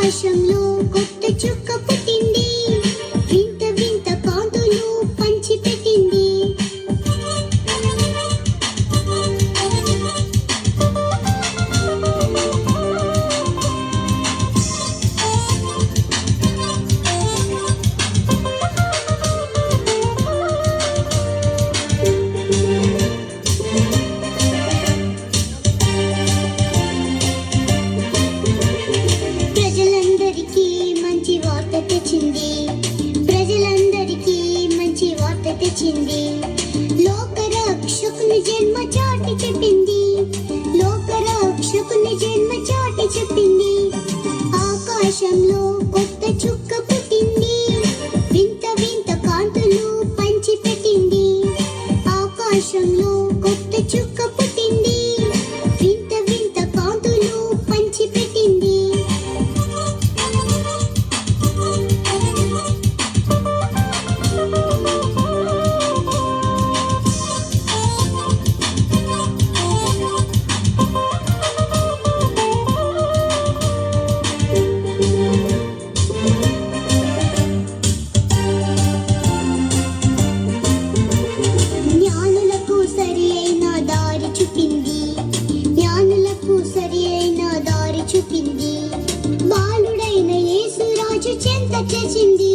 ఆకాశంలో కొత్త చుక్క పుట్టింది, వింత వింత కాంతులు పంచిపెట్టింది. ప్రజలందరికీ మంచి వార్త తెచ్చింది, ప్రజలందరికీ మంచి వార్త తెచ్చింది. లోకరక్షకుని జన్మ చాటి చెప్పింది, లోకరక్షకుని జన్మ చాటి చెప్పింది. ఆకాశంలో కొత్త చుక్క పుట్టింది, వింత వింత కాంతులు పంచిపెట్టింది. ఆకాశంలో కొత్త చుక్క పుట్టింది, వింత వింత కాంతులు పంచిపెట్టింది. జ్ఞానులకు సరి అయిన దారి చూపింది, జ్ఞానులకు సరి అయిన దారి చూపింది. బాలుడైన యేసు రాజు చెంత చేసింది,